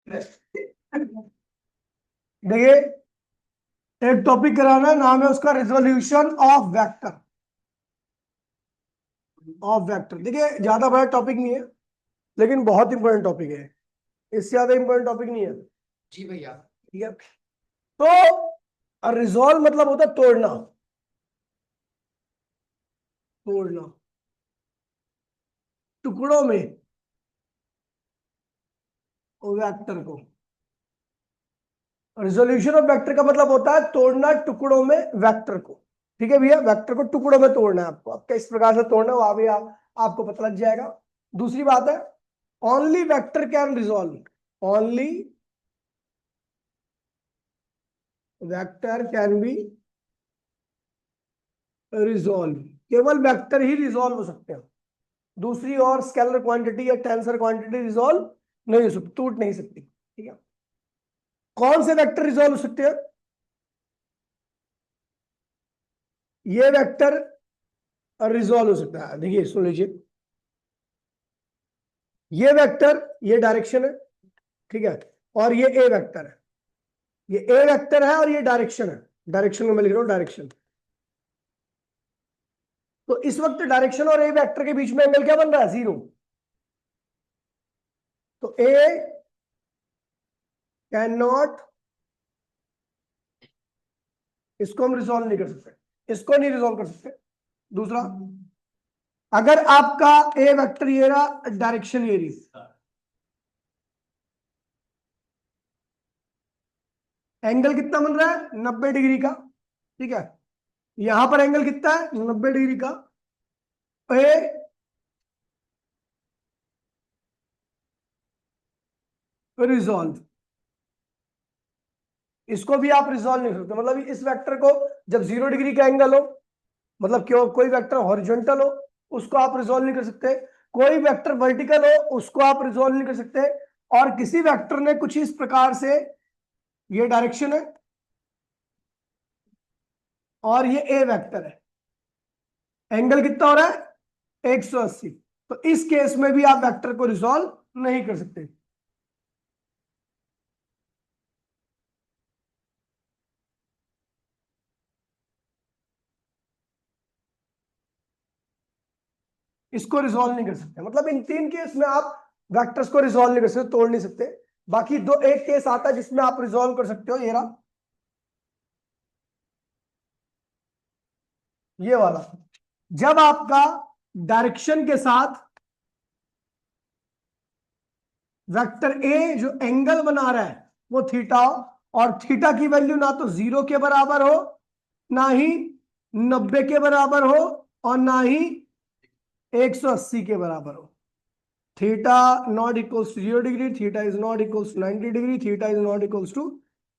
देखिए, एक टॉपिक कराना, नाम है उसका रिजोल्यूशन ऑफ वेक्टर। देखिए, ज्यादा बड़ा टॉपिक नहीं है, लेकिन बहुत इंपॉर्टेंट टॉपिक है। इससे ज्यादा इंपॉर्टेंट टॉपिक नहीं है। जी भैया। ठीक है, तो रिजोल्व मतलब होता है तोड़ना। टुकड़ों में वेक्टर को। रिजोल्यूशन ऑफ वेक्टर का मतलब होता है तोड़ना टुकड़ों में वेक्टर को। ठीक है भैया, वेक्टर को टुकड़ों में तोड़ना है आपको। अब किस प्रकार से तोड़ना है वो अभी आपको पता लग जाएगा। दूसरी बात है, only vector can resolve. Only vector can be resolve. केवल वेक्टर ही रिजोल्व हो सकते हैं। दूसरी और स्केलर क्वांटिटी या टेंसर क्वांटिटी रिजोल्व नहीं हो सकती, टूट नहीं सकती। ठीक है, कौन से वेक्टर रिजोल्व हो सकते हैं? ये वेक्टर रिजोल्व हो सकता है। देखिए सुन लीजिए, ये वेक्टर, ये डायरेक्शन है, ठीक है, और ये ए वेक्टर है। ये ए वेक्टर है और ये डायरेक्शन है। डायरेक्शन में मैं लिख रहा हूं डायरेक्शन। तो इस वक्त डायरेक्शन और ए वेक्टर के बीच में एंगल क्या बन रहा है? 0। तो ए कैन नॉट, इसको हम रिजोल्व नहीं कर सकते, इसको नहीं रिजोल्व कर सकते। दूसरा, अगर आपका ए वेक्टर ये रहा, डायरेक्शन ये रही, एंगल कितना बन रहा है? 90 डिग्री का। ठीक है, यहां पर एंगल कितना है? 90 डिग्री का। ए रिजोल्व, इसको भी आप रिजोल्व नहीं कर सकते। मतलब इस वेक्टर को जब 0 डिग्री का एंगल हो, मतलब क्यों, कोई वेक्टर हॉरिजॉन्टल हो उसको आप रिजोल्व नहीं कर सकते, कोई वेक्टर वर्टिकल हो उसको आप रिजोल्व नहीं कर सकते, और किसी वेक्टर ने कुछ इस प्रकार से, ये डायरेक्शन है और ये ए वेक्टर है, एंगल कितना हो रहा है? 180। तो इस केस में भी आप वेक्टर को रिजोल्व नहीं कर सकते। इसको रिजोल्व नहीं कर सकते। मतलब इन 3 केस में आप वेक्टर्स को रिजोल्व नहीं कर सकते, तोड़ नहीं सकते। बाकी दो, एक केस आता है जिसमें आप रिजोल्व कर सकते हो, ये रहा, ये वाला। जब आपका डायरेक्शन के साथ वेक्टर ए जो एंगल बना रहा है वो थीटा हो, और थीटा की वैल्यू ना तो 0 के बराबर हो, ना ही 90 के बराबर हो, और ना ही 180 के बराबर हो। Theta not equals to 0 degree, theta is not equals to 90 degree, theta is not equals to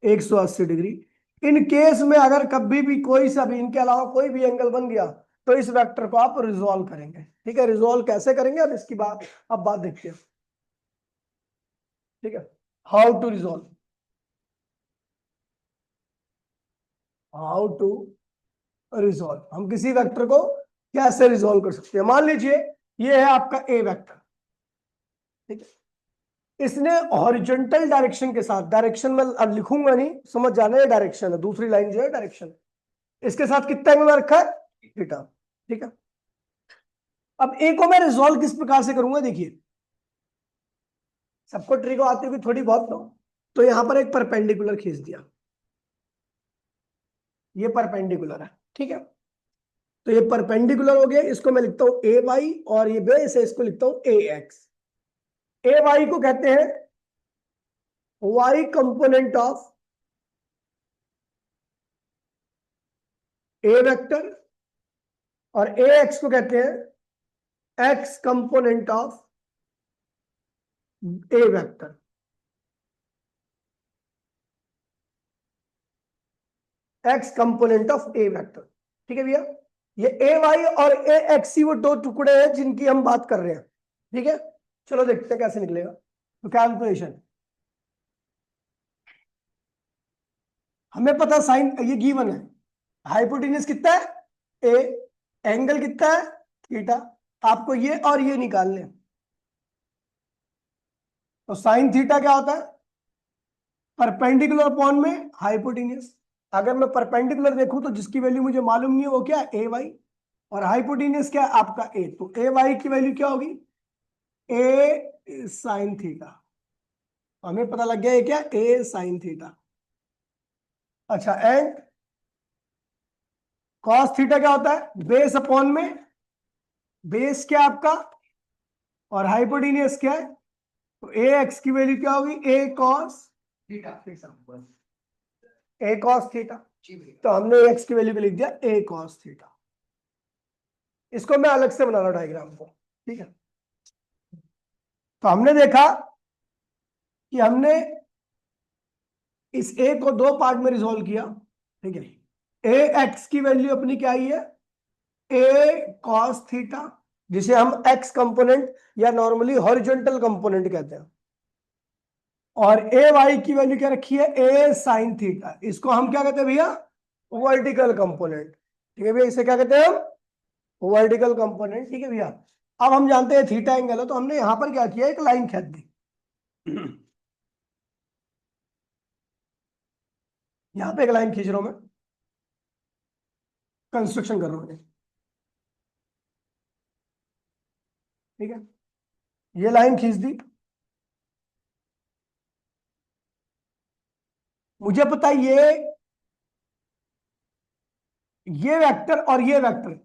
180 degree. In case में अगर कभी भी कोई सा भी, इनके अलावा कोई भी एंगल बन गया, तो इस वेक्टर को आप रिजोल्व करेंगे। ठीक है, रिजोल्व कैसे करेंगे अब इसकी बात, अब बात देखते हैं। ठीक है, how to resolve, how to resolve, हम किसी वेक्टर को कैसे रिजोल्व कर सकते हैं। मान लीजिए ये है आपका ए वेक्टर, ठीक है, इसने हॉरिजॉन्टल डायरेक्शन के साथ, डायरेक्शन में अब लिखूंगा नहीं, समझ जाना, ये डायरेक्शन है, दूसरी लाइन जो है डायरेक्शन, इसके साथ कितना एंगल रखा है? थीटा। ठीक है, अब ए को मैं रिजोल्व किस प्रकार से करूंगा? देखिए, सबको ट्रिक आती होगी थोड़ी बहुत तो यहां पर एक परपेंडिकुलर खींच दिया, ये परपेंडिकुलर है। ठीक है, तो ये परपेंडिकुलर हो गया, इसको मैं लिखता हूं ए वाई, और ये बेस है, इसको लिखता हूं ए एक्स। ए वाई को कहते हैं Y component of a vector, और ए एक्स को कहते हैं X component of a vector. X component of a vector. ठीक है भैया, ये ए वाई और ए एक्स ही वो दो टुकड़े हैं जिनकी हम बात कर रहे हैं। ठीक है, चलो देखते हैं कैसे निकलेगा। तो कैलकुलेशन, हमें पता साइन ये गिवन है, हाइपोटेन्यूज कितना है? ए, एंगल कितना है? थीटा। आपको ये और ये निकालने हैं। तो साइन थीटा क्या होता है? परपेंडिकुलर अपॉन में हाइपोटेन्यूस। अगर मैं परपेंडिकुलर देखूं तो जिसकी वैल्यू मुझे मालूम नहीं है वो क्या है, ए वाई, और हाइपोटेन्यूस क्या है आपका ए, तो ए वाई की वैल्यू क्या होगी, ए साइन थीटा। हमें पता लग गया ये क्या, ए साइन थीटा। अच्छा, एंड कॉस थीटा क्या होता है, बेस अपॉन में, बेस क्या आपका और हाइपोटेन्यूस क्या है, तो ए एक्स की वैल्यू क्या होगी, ए कॉस थीटा, ए कॉस थीटा। तो हमने एक्स की वैल्यू पे लिख दिया ए कॉस थीटा। इसको मैं अलग से बना रहा हूं डायग्राम को, ठीक है। तो हमने देखा कि हमने इस ए को दो पार्ट में रिजोल्व किया, ठीक है। ए एक्स की वैल्यू अपनी क्या आई है, ए कॉस थीटा, जिसे हम एक्स कंपोनेंट या नॉर्मली हॉरिजॉन्टल कंपोनेंट कहते हैं, और ए वाई की वैल्यू क्या रखी है, ए साइन थीटा। इसको हम क्या कहते हैं भैया, वर्टिकल कंपोनेंट, ठीक है भैया, इसे क्या कहते हैं हम, वर्टिकल कंपोनेंट, ठीक है भैया। अब हम जानते हैं थीटा एंगल है, तो हमने यहां पर क्या किया, एक लाइन खींच दी। यहां पे एक लाइन खींच रहा हूं मैं, कंस्ट्रक्शन कर रहा हूं, ठीक है। ये लाइन खींच दी, मुझे पता है ये वेक्टर और ये वेक्टर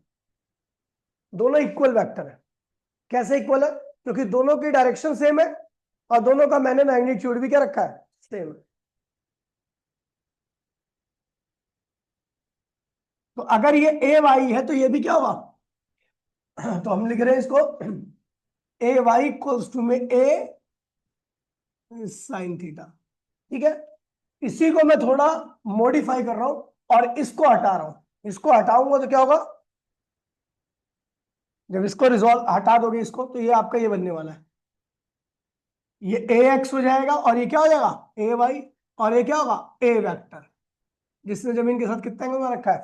दोनों इक्वल वेक्टर है। कैसे इक्वल है, क्योंकि दोनों की डायरेक्शन सेम है और दोनों का मैंने मैग्नीट्यूड भी क्या रखा है, सेम है। तो अगर ये ए वाई है तो ये भी क्या होगा, तो हम लिख रहे हैं इसको ए वाई इक्वल्स टू में ए साइन थीटा, ठीक है। इसी को मैं थोड़ा मॉडिफाई कर रहा हूं और इसको हटा रहा हूं। इसको हटाऊंगा तो क्या होगा, जब इसको रिजॉल्व हटा दोगे इसको, तो ये आपका ये बनने वाला है, ये ए एक्स हो जाएगा और ये क्या हो जाएगा, ए वाई, और ये क्या होगा, ए वेक्टर, जिसने जमीन के साथ कितना एंगल बना रखा है,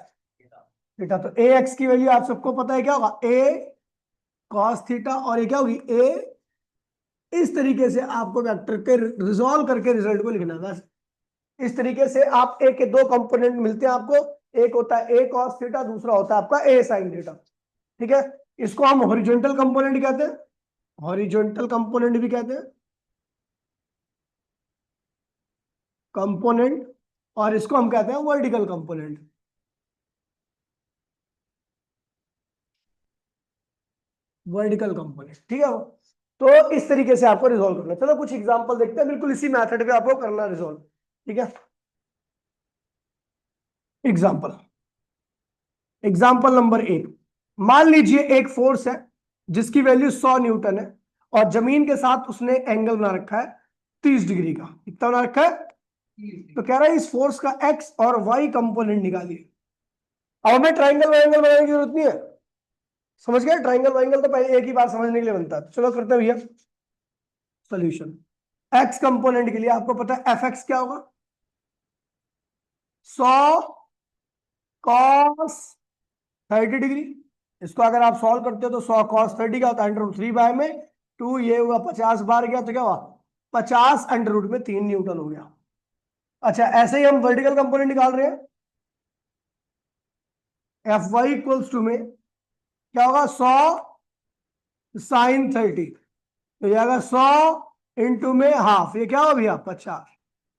थीटा। तो ए एक्स की वैल्यू आप सबको पता है क्या होगा, ए कॉस थीटा, और ये क्या होगी, ए। इस तरीके से आपको वेक्टर के रिजॉल्व करके रिजल्ट को लिखना है बस। इस तरीके से आप ए के दो कंपोनेंट मिलते हैं आपको, एक होता है ए कॉस थीटा, दूसरा होता है आपका ए साइन थीटा, ठीक है। इसको हम हॉरिजॉन्टल कंपोनेंट कहते हैं, हॉरिजॉन्टल कंपोनेंट भी कहते हैं, कंपोनेंट, और इसको हम कहते हैं वर्टिकल कंपोनेंट। वर्टिकल कंपोनेंट, ठीक है। तो इस तरीके से आपको रिजॉल्व करना है। चलो कुछ एग्जांपल देखते हैं, बिल्कुल इसी मेथड पे आपको करना रिजॉल्व, ठीक है। एग्जांपल, एग्जांपल नंबर 1, मान लीजिए एक फोर्स है जिसकी वैल्यू 100 न्यूटन है और जमीन के साथ उसने एंगल बना रखा है 30 डिग्री का। कितना बना रखा है, तो कह रहा है इस फोर्स का एक्स और वाई कंपोनेंट निकालिए। अब हमें ट्राइंगल वाइंगल बनाने की जरूरत नहीं है, समझ गए, ट्राइंगल वाइंगल तो पहले एक ही बार समझने के लिए बनता है। चलो करते हैं भैया सोल्यूशन। एक्स कंपोनेंट के लिए आपको पता है एफ एक्स क्या होगा, 100 कॉस 30 डिग्री। इसको अगर आप सॉल्व करते हो तो 100 कॉस 30 का होता है √3/2, ये हुआ 50 बार गया तो क्या हुआ, 50 √3 न्यूटन हो गया। अच्छा, ऐसे ही हम वर्टिकल कंपोनेंट निकाल रहे हैं, एफ वाई इक्वल्स टू में क्या होगा, 100 साइन 30, तो ये आ गया 100 इंटू में हाफ, ये क्या हो भैया 50,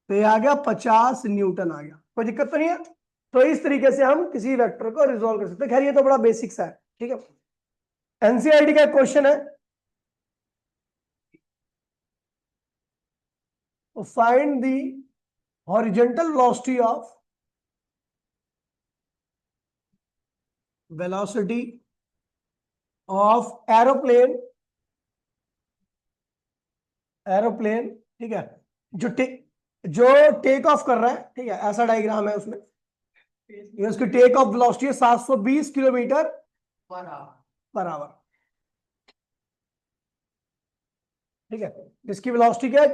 तो ये आ गया 50 न्यूटन आ गया। कोई दिक्कत तो नहीं है। तो इस तरीके से हम किसी वेक्टर को रिजॉल्व कर सकते हैं। खैर ये तो बड़ा बेसिक सा है, ठीक है। एनसीईआरटी का एक क्वेश्चन है, तो find the horizontal velocity of aeroplane, ठीक है, जो टेक ऑफ कर रहा है, ठीक है, ऐसा डायग्राम है उसमें, ये उसकी टेक ऑफ वेलोसिटी है 720 किलोमीटर पर आवर, ठीक है। इसकी वेलोसिटी क्या है,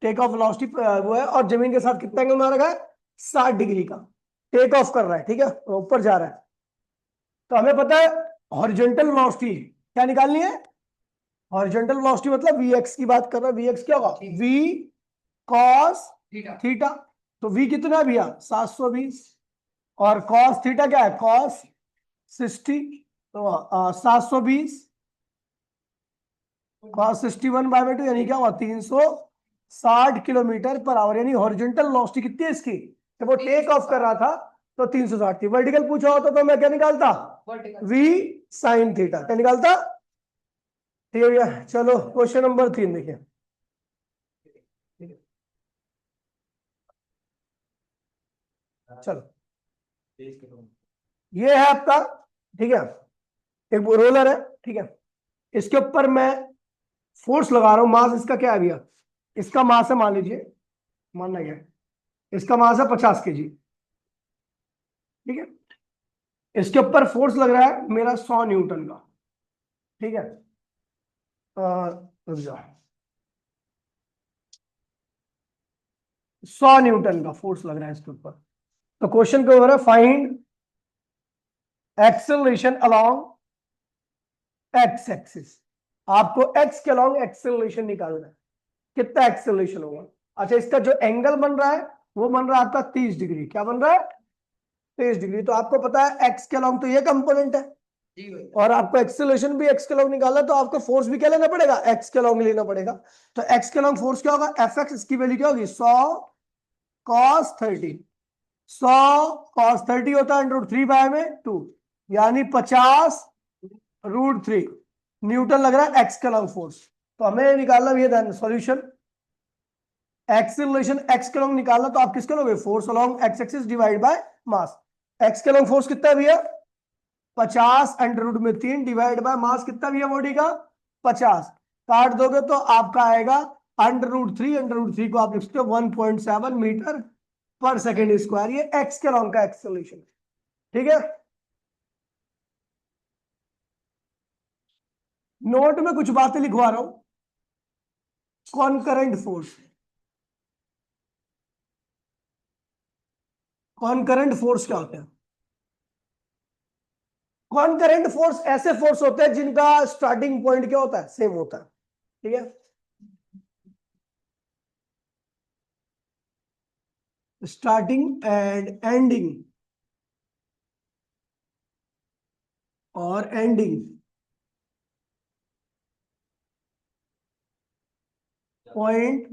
टेक ऑफ वेलोसिटी वो है, और जमीन के साथ कितना एंगल बना रखा है, 60 डिग्री का टेक ऑफ कर रहा है, ठीक है, तो ऊपर जा रहा है। तो हमें पता है हॉरिजॉन्टल वेलोसिटी क्या निकालनी है, हॉरिजॉन्टल वेलोसिटी मतलब वी एक्स की बात कर रहा है, वी एक्स क्या होगा, वी कॉस थीटा। तो v कितना है भैया 720, और cos थीटा क्या है cos 60, तो 720 cos 61/2 यानी क्या हुआ 360 किलोमीटर पर आवर, यानी हॉरिजॉन्टल वेलोसिटी कितनी है इसकी, जब वो टेक ऑफ कर रहा था तो 360 थी। वर्टिकल पूछा होता तो मैं क्या निकालता v sin थीटा, क्या निकालता। ठीक है भैया, चलो क्वेश्चन नंबर 3 देखिए। चलो ये है आपका, ठीक है, एक रोलर है, ठीक है, इसके ऊपर मैं फोर्स लगा रहा हूं। मास इसका क्या है भैया, इसका मास है, मान लीजिए, मानना क्या है, इसका मास है 50 kg, ठीक है। इसके ऊपर फोर्स लग रहा है मेरा 100 न्यूटन का, ठीक है। रुक जाओ, 100 न्यूटन का फोर्स लग रहा है इसके ऊपर। तो क्वेश्चन क्या हो रहा है, find acceleration along x axis. आपको एक्स के अलोंग एक्सेलरेशन निकालना है, कितना एक्सेलरेशन होगा। अच्छा, इसका जो एंगल बन रहा है वो बन रहा है आपका 30 डिग्री। क्या बन रहा है 30 डिग्री। तो आपको पता है एक्स के अलोंग तो ये कंपोनेंट है, और आपको एक्सेलरेशन भी एक्स के लॉन्ग निकालना, तो आपको फोर्स भी क्या लेना पड़ेगा, एक्स के लॉन्ग लेना पड़ेगा। तो एक्स के लॉन्ग फोर्स क्या होगा, एफ एक्स, इसकी वैल्यू क्या होगी 100 cos 30। 100 cos 30 होता है √3/2, यानी 50 √3 न्यूटन लग रहा है एक्स के लॉन्ग फोर्स। तो हमें निकालना भी है सॉल्यूशन, एक्सेलरेशन एक्स के लॉन्ग निकालना, तो आप किसके लोगे, force along x axis divide by mass. X के लॉन्ग फोर्स कितना है भैया 50 √3 डिवाइड बाय मास कितना भी है बॉडी का 50, काट दोगे तो आपका आएगा √3 को आप लिख सकते हो 1.7 मीटर पर सेकेंड स्क्वायर। ये एक्स के लॉन्ग का एक्सेलरेशन, ठीक है। नोट में कुछ बातें लिखवा रहा हूं। कॉनकरेंट फोर्स, कॉनकरेंट फोर्स क्या होते हैं। कॉनकरेंट फोर्स ऐसे फोर्स होते हैं जिनका स्टार्टिंग पॉइंट क्या होता है, सेम होता है, ठीक है। स्टार्टिंग एंड एंडिंग, और एंडिंग पॉइंट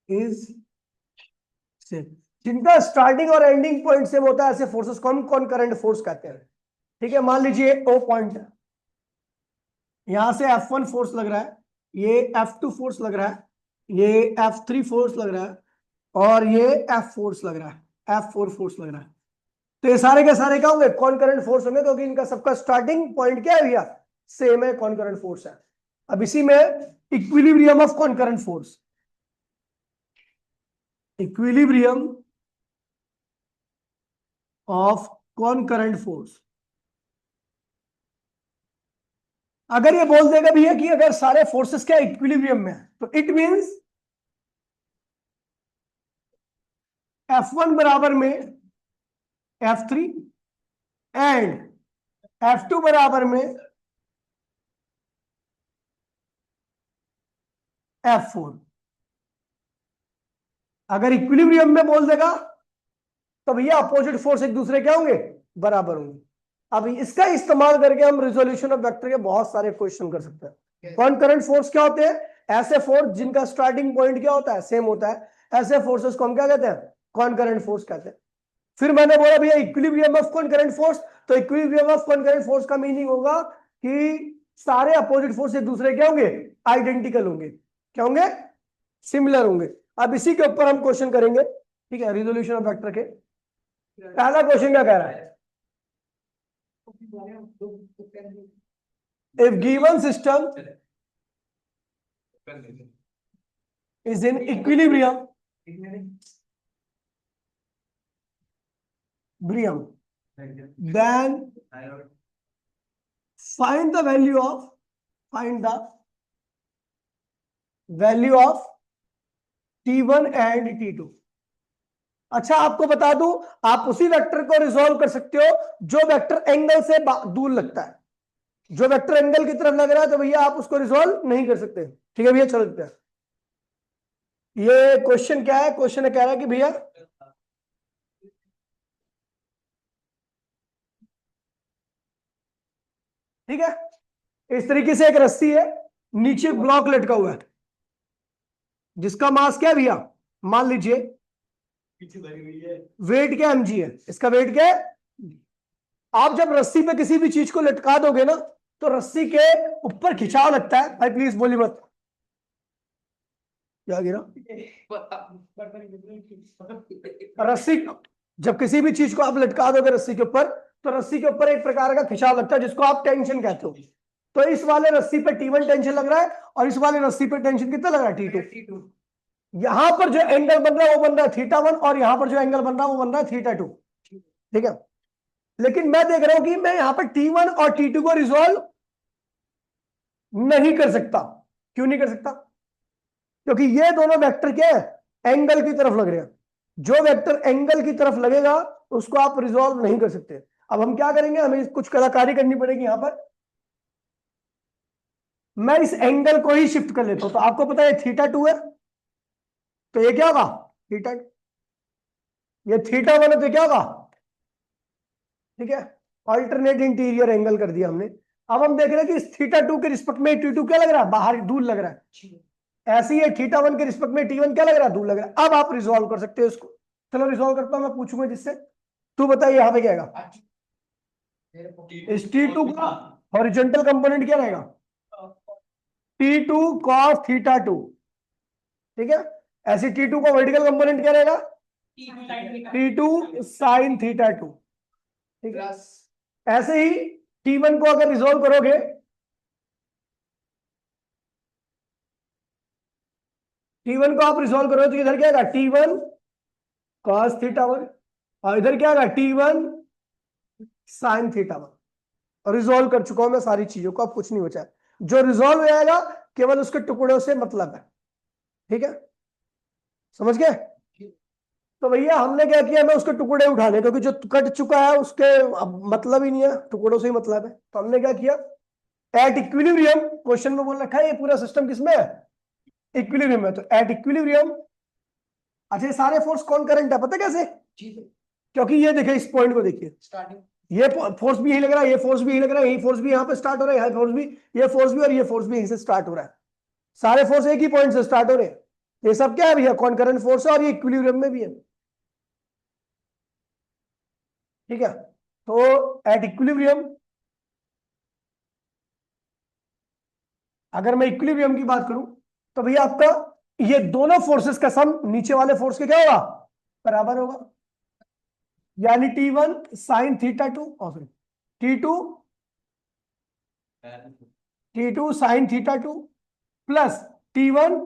इज सेम। जिनका स्टार्टिंग और एंडिंग पॉइंट सेम होता है ऐसे फोर्सेस को हम कॉनकरेंट फोर्स कहते हैं, ठीक है। मान लीजिए ओ पॉइंट है, यहां से F1 फोर्स लग रहा है, ये F2 फोर्स लग रहा है, ये F3 फोर्स लग रहा है, और ये F फोर्स लग रहा है, F4 फोर्स लग रहा है। तो ये सारे के सारे क्या होंगे, कॉनकरेंट फोर्स होंगे, क्योंकि इनका सबका स्टार्टिंग पॉइंट क्या है भैया, सेम है, कॉनकरेंट फोर्स है। अब इसी में equilibrium of कॉनकरेंट force, equilibrium of कॉनकरेंट force. अगर ये बोल देगा भैया कि अगर सारे फोर्सेस क्या इक्विलिब्रियम में है, तो इट मींस F1 बराबर में F3 एंड F2 बराबर में F4। अगर इक्विलिब्रियम में बोल देगा तो भैया अपोजिट फोर्स एक दूसरे क्या होंगे, बराबर होंगे। अब इसका इस्तेमाल करके हम रिजोल्यूशन ऑफ वेक्टर के बहुत सारे क्वेश्चन कर सकते हैं। कॉनकरेंट फोर्स क्या होते हैं, ऐसे फोर्स जिनका स्टार्टिंग पॉइंट क्या होता है, सेम होता है, ऐसे फोर्सेस को हम क्या कहते हैं, कॉनकरेंट फोर्स कहते हैं। फिर मैंने बोला भैया इक्विलिब्रियम ऑफ कॉनकरेंट फोर्स, तो इक्विलिब्रियम ऑफ कॉनकरेंट फोर्स का मीनिंग होगा कि सारे अपोजिट फोर्स एक दूसरे क्या होंगे, आइडेंटिकल होंगे, क्या होंगे, सिमिलर होंगे। अब इसी के ऊपर हम क्वेश्चन करेंगे, ठीक है, रिजोल्यूशन ऑफ वेक्टर के। पहला क्वेश्चन क्या कह रहा है, if given system is in equilibrium, then find the value of T1 and T2। अच्छा, आपको बता दूं, आप उसी वेक्टर को रिजॉल्व कर सकते हो जो वेक्टर एंगल से दूर लगता है। जो वेक्टर एंगल की तरफ लग रहा है तो भैया आप उसको रिजॉल्व नहीं कर सकते, ठीक है भैया। चलो देखते हैं, ये क्वेश्चन क्या है? क्वेश्चन कह रहा है कि भैया ठीक है, इस तरीके से एक रस्सी है, नीचे ब्लॉक लटका हुआ है, जिसका मास क्या है भैया? मान लीजिए वेट क्या mg है, इसका वेट क्या है? आप जब रस्सी पे किसी भी चीज को लटका दोगे ना, तो रस्सी के ऊपर खिंचाव लगता है। भाई प्लीज बोली मत, क्या गिरा? रस्सी, जब किसी भी चीज को आप लटका दोगे रस्सी के ऊपर, तो रस्सी के ऊपर एक प्रकार का खिंचाव लगता है, जिसको आप टेंशन कहते हो। तो इस वाले रस्सी पे T1 टेंशन लग रहा है, और इस वाले रस्सी पे टेंशन कितना लग रहा है? T2। यहां पर जो एंगल बन रहा है वो बन रहा है θ1, और यहां पर जो एंगल बन रहा है वो बन रहा है θ2। ठीक है, लेकिन मैं देख रहा हूं कि मैं यहां पर T1 और T2 को रिजॉल्व नहीं कर सकता। क्यों नहीं कर सकता? क्योंकि ये दोनों वेक्टर क्या है? एंगल की तरफ लग रहे हैं। जो वेक्टर एंगल की तरफ लगेगा उसको आप रिजॉल्व नहीं कर सकते। अब हम क्या करेंगे, हमें कुछ कलाकारी करनी पड़ेगी। यहां पर मैं इस एंगल को ही शिफ्ट कर लेता हूं, तो आपको पता है θ2 है, तो ये क्या होगा? थीटा। ये θ1 है, तो क्या होगा? ठीक है, ऑल्टरनेट इंटीरियर एंगल कर दिया हमने। अब हम देख रहे हैं कि इस θ2 के रिस्पेक्ट में T2 क्या लग रहा है? बाहर दूर लग रहा है। ऐसे ही θ1 के रिस्पेक्ट में T1 क्या लग रहा है? दूर लग रहा है। अब आप रिजॉल्व कर सकते हो इसको। चलो रिजॉल्व करता हूं, मैं पूछूंगा जिससे। तू बताइए यहां पे क्या आएगा? इस T2 का हॉरिजॉन्टल कंपोनेंट क्या रहेगा? T2 cos θ2। ठीक है, ऐसे T2 का वर्टिकल कंपोनेंट क्या रहेगा? T2 sin θ2। ठीक है, ऐसे ही T1 को अगर रिजॉल्व करोगे, T1 को आप रिजॉल्व करोगे तो इधर क्या आएगा? T1 cos θ1, और इधर क्या आएगा? T1 sin θ1। और रिजॉल्व कर चुका हूं मैं सारी चीजों को, अब कुछ नहीं बचा है। जो रिजॉल्व हो जाएगा केवल उसके टुकड़ों से मतलब है। ठीक है, समझ गए? तो भैया हमने क्या किया, हमें उसके टुकड़े उठाने, क्योंकि जो कट चुका है उसके अब मतलब ही नहीं है, टुकड़ों से ही मतलब है। तो हमने क्या किया, एट इक्विलिब्रियम, क्वेश्चन में बोल रखा है ये पूरा सिस्टम किसमें है? इक्विलिब्रियम में। तो एट इक्विलिब्रियम, अच्छा ये सारे फोर्स कौन करंट है, पता कैसे? क्योंकि ये देखिए, इस पॉइंट को देखिए, ये फोर्स भी यही लग रहा है, ये फोर्स भी यही लग रहा है, यही फोर्स भी यहाँ पे स्टार्ट हो रहा है, यहाँ फोर्स भी, ये फोर्स भी और ये फोर्स भी यहीं से स्टार्ट हो रहा है। सारे फोर्स एक ही पॉइंट से स्टार्ट हो रहे हैं। ये सब क्या है भैया? कॉन्करेंट फोर्स है, और ये इक्विलिब्रियम में भी है। ठीक है, तो एट इक्विलिब्रियम, अगर मैं इक्विलिब्रियम की बात करूं, तो भैया आपका ये दोनों फोर्सेस का सम नीचे वाले फोर्स के क्या होगा? बराबर होगा। यानी T1 sin θ2, और फिर T2 sin θ2 plus T1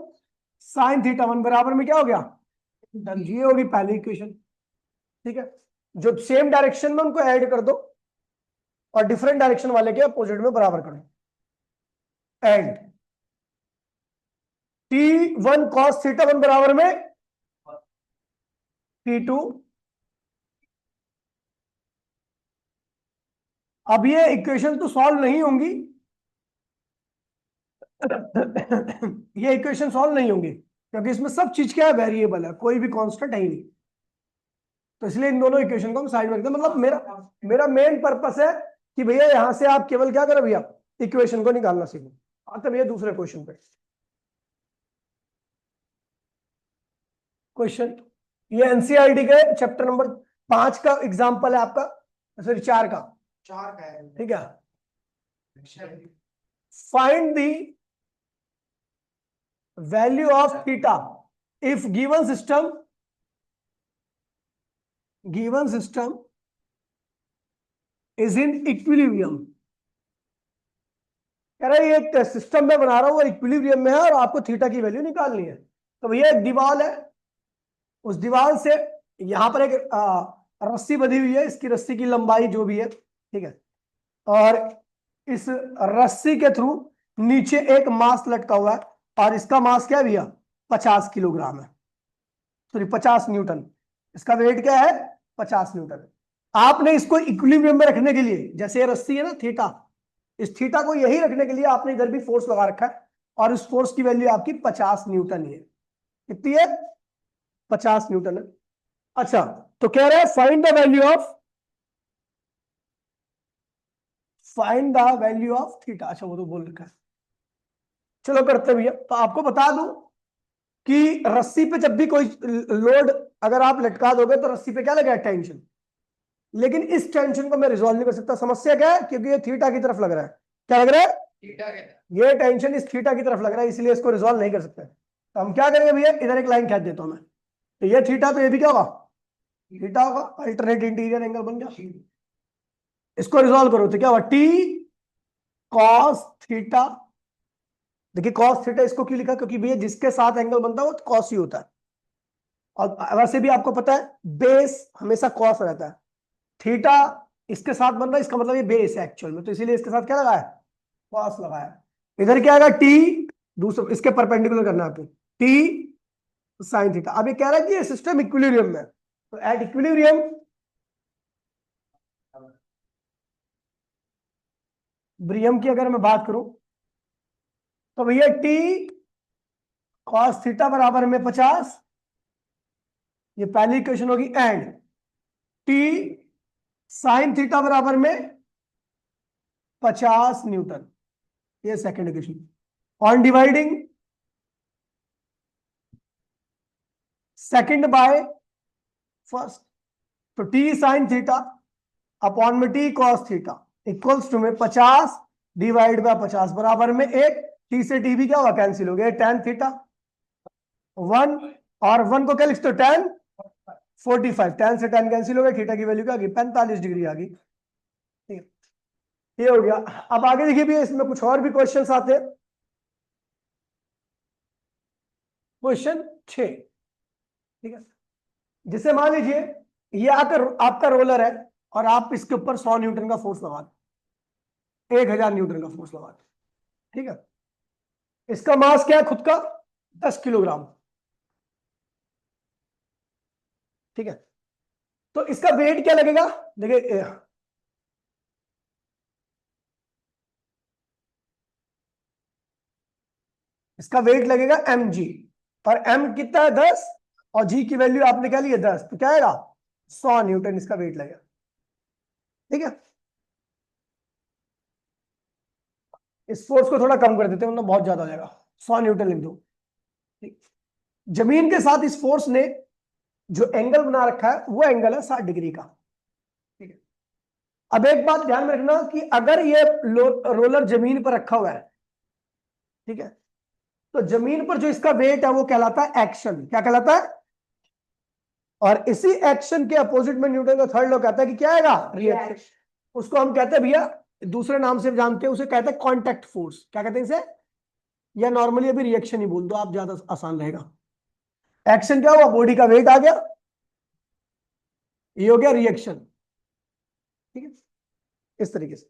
sin θ1 बराबर में क्या हो गया? डन। ये होगी पहली इक्वेशन। ठीक है, जो सेम डायरेक्शन में उनको ऐड कर दो, और डिफरेंट डायरेक्शन वाले के अपोजिट में बराबर करो। एंड T1 cos θ1 बराबर में T2। अब ये इक्वेशन तो सॉल्व नहीं होंगी, ये इक्वेशन सॉल्व नहीं होंगी, क्योंकि इसमें सब चीज क्या है? वेरिएबल है, कोई भी कांस्टेंट है ही नहीं। तो इसलिए इन दोनों इक्वेशन को हम साइड में रखते हैं। मतलब मेरा मेरा मेन पर्पस है कि भैया यहां से आप केवल क्या करो भैया? इक्वेशन को निकालना सीखो। आते भैया दूसरे क्वेश्चन पे। क्वेश्चन, ये एनसीईआरटी के चैप्टर नंबर 5 का एग्जाम्पल है आपका, सॉरी 4 का। है ठीक है। Find the value of theta if given system is in equilibrium. कह रहा है ये सिस्टम में बना रहा हूं, इक्विलिब्रियम में है, और आपको थीटा की वैल्यू निकालनी है। तो भैया एक दीवार है, उस दीवार से यहां पर एक रस्सी बंधी हुई है, इसकी रस्सी की लंबाई जो भी है, ठीक है, और इस रस्सी के थ्रू नीचे एक मास लटका हुआ है, और इसका मास क्या है भैया? 50 किलोग्राम है, सॉरी 50 न्यूटन। इसका वेट क्या है? 50 न्यूटन। आपने इसको इक्विलिब्रियम में रखने के लिए, जैसे ये रस्सी है ना थीटा, इस थीटा को यही रखने के लिए आपने इधर भी फोर्स लगा रखा है, और इस फोर्स की वैल्यू आपकी 50 न्यूटन ही है। कितनी है? 50 न्यूटन है। अच्छा, तो कह रहे हैं find the value of theta. अच्छा, वो तो बोल रखा है, चलो करते भैया। तो आपको बता दूं कि रस्सी पे जब भी कोई लोड अगर आप लटका दोगे तो रस्सी पे क्या लगेगा? टेंशन। लेकिन इस टेंशन को मैं रिजॉल्व नहीं कर सकता। समस्या क्या है? क्योंकि ये थीटा की तरफ लग रहा है। क्या लग रहा है? ये टेंशन इस थीटा की तरफ लग रहा है, इसलिए इसको रिजॉल्व नहीं कर सकते। तो हम क्या करेंगे भैया, इधर एक लाइन खींच देता हूं मैं। तो ये थीटा, तो ये भी क्या होगा? थीटा होगा। अल्टरनेट इंटीरियर एंगल बन गया। इसको रिजॉल्व करो तो क्या होगा? T cos theta. देखिए कॉस थीटा इसको क्यों लिखा? क्योंकि भैया जिसके साथ एंगल बनता है वो कॉस ही होता है। और वैसे भी आपको पता है बेस हमेशा कॉस रहता है। थीटा इसके साथ बन रहा है, इसका मतलब ये बेस है एक्चुअल में, तो इसीलिए इसके साथ क्या लगाया? कॉस लगाया। इधर क्या आएगा? टी दूसरा इसके परपेंडिकुलर करना है आपको, टी साइन थीटा। अब ये कह रहा है कि ये सिस्टम इक्विलिब्रियम में है, तो एट इक्विलिब्रियम ब्रियम की अगर मैं बात करूं तो भैया टी कॉस थीटा बराबर में 50, ये पहली इक्वेशन होगी, एंड टी साइन थीटा बराबर में 50 न्यूटन, ये second equation. On dividing second by first, तो टी साइन थीटा अपॉन में T cos theta equals to में 50 डिवाइड बाय 50 बराबर में एक, टी से टी भी क्या होगा? कैंसिल हो गया। टेन थीटा 1, और 1 को क्या लिखते हो? 10 45, 10 से 10 कैंसिल हो गया, थीटा की वैल्यू क्या आ गई? 45 डिग्री आ गई। ठीक है, ये हो गया। अब आगे देखिए भी इसमें कुछ और भी क्वेश्चंस आते हैं। क्वेश्चन 6, ठीक है, जिसे मान लीजिए ये आकर आपका रोलर है और आप इसके ऊपर 100 न्यूटन का फोर्स लगा दो, 1000 न्यूटन का फोर्स लगा दो, ठीक है। इसका मास क्या है खुद का? 10 किलोग्राम, ठीक है। तो इसका वेट क्या लगेगा? देखिए इसका वेट लगेगा mg, और m कितना है? 10, और g की वैल्यू आपने क्या ली है? 10, तो क्या आएगा? 100 न्यूटन इसका वेट लगेगा, ठीक है। इस फोर्स को थोड़ा कम कर देते हैं, मतलब बहुत ज्यादा हो जाएगा। 100 न्यूटन लिख दो, ठीक। जमीन के साथ इस फोर्स ने जो एंगल बना रखा है वो एंगल है 60 डिग्री का, ठीक है। अब एक बात ध्यान में रखना कि अगर ये रोलर जमीन पर रखा हुआ है, ठीक है, तो जमीन पर जो इसका वेट है वो कहलाता है एक्शन। क्या कहलाता है? और इसी एक्शन के अपोजिट में न्यूटन का थर्ड लॉ कहता है कि क्या आएगा? रिएक्शन। उसको हम कहते हैं भैया, दूसरे नाम से जानते हैं, उसे कहते हैं कांटेक्ट फोर्स। क्या कहते हैं इसे? या नॉर्मली अभी रिएक्शन ही बोल दो आप, ज्यादा आसान रहेगा। एक्शन क्या हुआ? बॉडी का वेट आ गया, ये हो गया रिएक्शन, ठीक है। इस तरीके से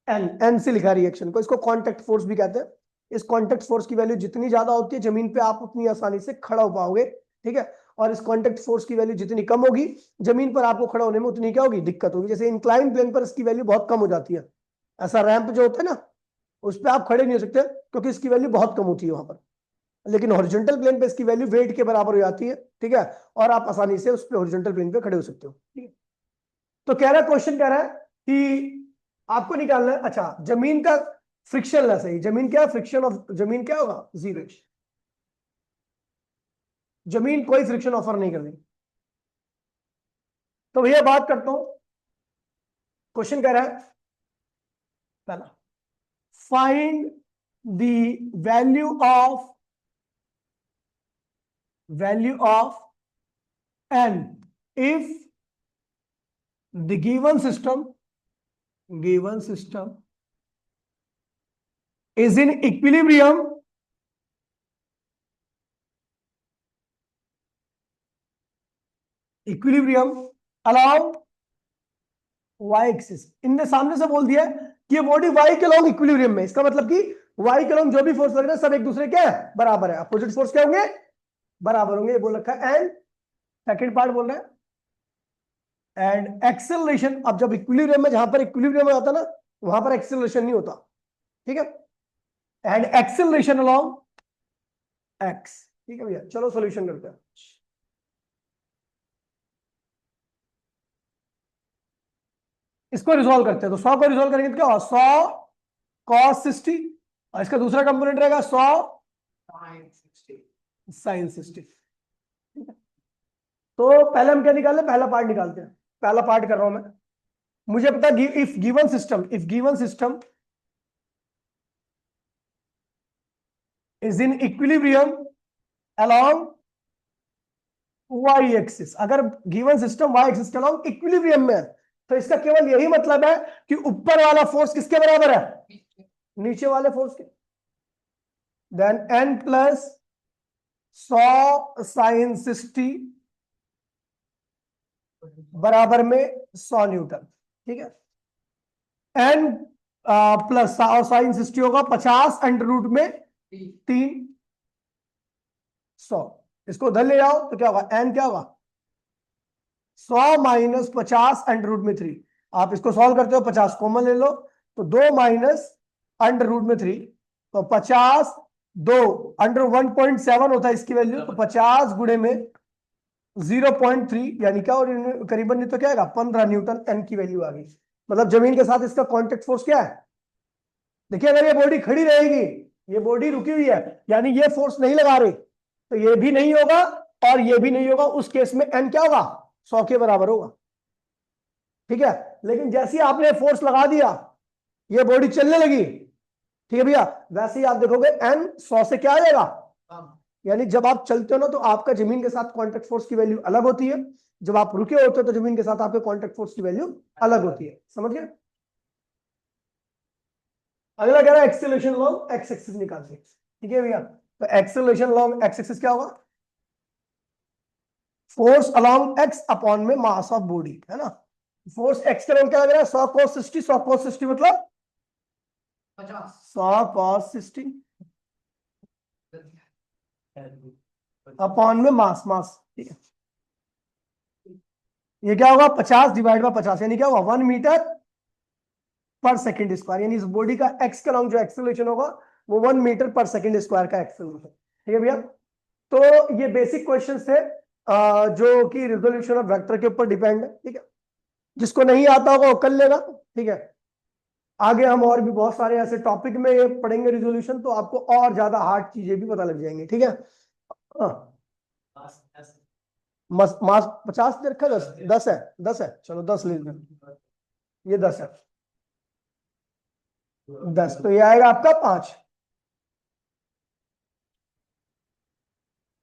एन एन से लिखा रिएक्शन को, इसको कांटेक्ट फोर्स भी कहते हैं। इस कांटेक्ट फोर्स की वैल्यू जितनी ज्यादा होती है जमीन पे आप उतनी आसानी से खड़ा हो पाओगे, ठीक है। और इस कांटेक्ट फोर्स की वैल्यू जितनी कम होगी जमीन पर आपको खड़ा होने में उतनी क्या होगी? दिक्कत होगी। जैसे इंक्लाइन प्लेन पर इसकी वैल्यू बहुत कम हो जाती है, ऐसा रैंप जो होता है ना उस पर आप खड़े नहीं हो सकते क्योंकि इसकी वैल्यू बहुत कम होती है वहां पर। लेकिन हॉरिजॉन्टल प्लेन पे इसकी वैल्यू वेट के बराबर हो जाती है, ठीक है, और आप आसानी से उस पर हॉरिजॉन्टल प्लेन पे खड़े हो सकते हो, ठीक है। तो कह रहा है, क्वेश्चन कह रहा है कि आपको निकालना है, अच्छा, जमीन का फ्रिक्शन लेस है। जमीन क्या है? फ्रिक्शन ऑफ जमीन क्या होगा? 0। जमीन कोई फ्रिक्शन ऑफर नहीं कर रही। तो भैया बात करता हूं, क्वेश्चन कह रहा है पहला, find the value of n if the given system is in equilibrium along y axis. इनने सामने से बोल दिया कि ये बॉडी y के अलोंग इक्विलिब्रियम में, इसका मतलब कि y के अलोंग जो भी फोर्स लग रहे हैं सब एक दूसरे क्या है? बराबर है। अपोजिट फोर्स क्या होंगे? बराबर होंगे, ये बोल रखा है। एंड सेकंड पार्ट बोल रहे हैं एंड एक्सेलरेशन। अब जब इक्विलिब्रियम में, जहां पर इक्विलिब्रियम में होता ना वहां पर एक्सेलरेशन नहीं होता, ठीक है। एंड एक्सेलरेशन अलोंग x, ठीक है भैया, चलो सॉल्यूशन करते हैं। इसको रिजॉल्व करते हैं, तो 100 को रिजॉल्व करेंगे तो क्या होगा, 100 cos 60 और इसका दूसरा कंपोनेंट रहेगा 100 sin 60। ठीक है, तो पहले हम क्या निकाले, पहला पार्ट निकालते हैं। पहला पार्ट कर रहा हूं मैं। मुझे पता if given system is in equilibrium along y axis, अगर गिवन सिस्टम y एक्सिस के along इक्विलिब्रियम में है, तो इसका केवल यही मतलब है कि ऊपर वाला फोर्स किसके बराबर है, नीचे वाले फोर्स के। देन n प्लस 100 sin 60 बराबर में 100 न्यूटन। ठीक है, n प्लस साइन 60 होगा 50 अंडर रूट में 300। इसको उधर ले जाओ तो क्या होगा, n क्या होगा 100 माइनस 50 अंडर रूट में 3। आप इसको सॉल्व करते हो 50 कॉमन ले लो, तो 2 माइनस अंडर रूट में 3, तो 50 2 अंडर 1.7 होता है इसकी वैल्यू, तो 50 गुणे में 0.3 यानी क्या, और करीबन नहीं तो क्या आएगा 15 न्यूटन एन की वैल्यू आ गई। मतलब जमीन के साथ इसका कांटेक्ट फोर्स क्या है, देखिए अगर ये बॉडी खड़ी रहेगी, ये बॉडी रुकी हुई है, यानी ये फोर्स नहीं लगा रही, तो ये भी नहीं होगा और ये भी नहीं होगा। उस केस में एन क्या होगा, 100 के बराबर होगा। ठीक है, लेकिन जैसे ही आपने फोर्स लगा दिया, ये बॉडी चलने लगी, ठीक है भैया, वैसे ही आप देखोगे एन 100 से क्या आ जाएगा, यानी जब आप चलते हो ना, तो आपका जमीन के साथ कांटेक्ट फोर्स की वैल्यू अलग होती है, जब आप रुके होते हो तो जमीन के साथ आपके कांटेक्ट फोर्स की वैल्यू अलग होती है। समझ गए। अगला कह रहा है एक्सेलरेशन लॉन्ग एक्स एक्सिस निकालते हैं। ठीक है भैया, तो एक्सेलरेशन लॉन्ग एक्स एक्सिस क्या होगा, फोर्स अलॉन्ग एक्स अपॉन में मास ऑफ बॉडी, है ना। फोर्स एक्स के लॉन्ग क्या लग रहा है, 100 cos 60, 100 cos 60 मतलब 100 cos 60 अपॉन में मास, ठीक है, ये क्या होगा 50 डिवाइड बाय 50, यानी क्या होगा 1 मीटर पर सेकंड स्क्वायर, यानी इस बॉडी का एक्स के लॉन्ग जो एक्सेलरेशन होगा वो 1 मीटर पर सेकंड स्क्वायर का एक्सेलरेशन। ठीक है भैया, तो ये बेसिक क्वेश्चन थे जो कि रिजोल्यूशन ऑफ वेक्टर के ऊपर डिपेंड है। ठीक है, जिसको नहीं आता होगा वो कर लेगा। ठीक है, आगे हम और भी बहुत सारे ऐसे टॉपिक में पढ़ेंगे रिजोल्यूशन, तो आपको और ज्यादा हार्ड चीजें भी पता लग जाएंगी। ठीक है, मास 50 दे रखा है, 10 है, 10 है, चलो 10 ले लें, ये 10 है, 10 तो ये आएगा आपका 5,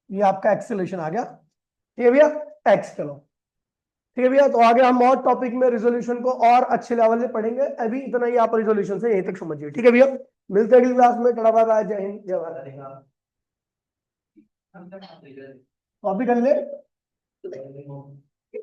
ये आपका एक्सेलरेशन आ गया। ठीक है भैया, एक्स चलो। ठीक है भैया, तो आगे हम और टॉपिक में रिजोल्यूशन को और अच्छे लेवल से पढ़ेंगे, अभी इतना ही आप रिजोल्यूशन से यहीं तक समझिए। ठीक है भैया, मिलते हैं अगली क्लास में। टाटा बाय बाय, जय हिंद जय भारत। कॉपी कर ले।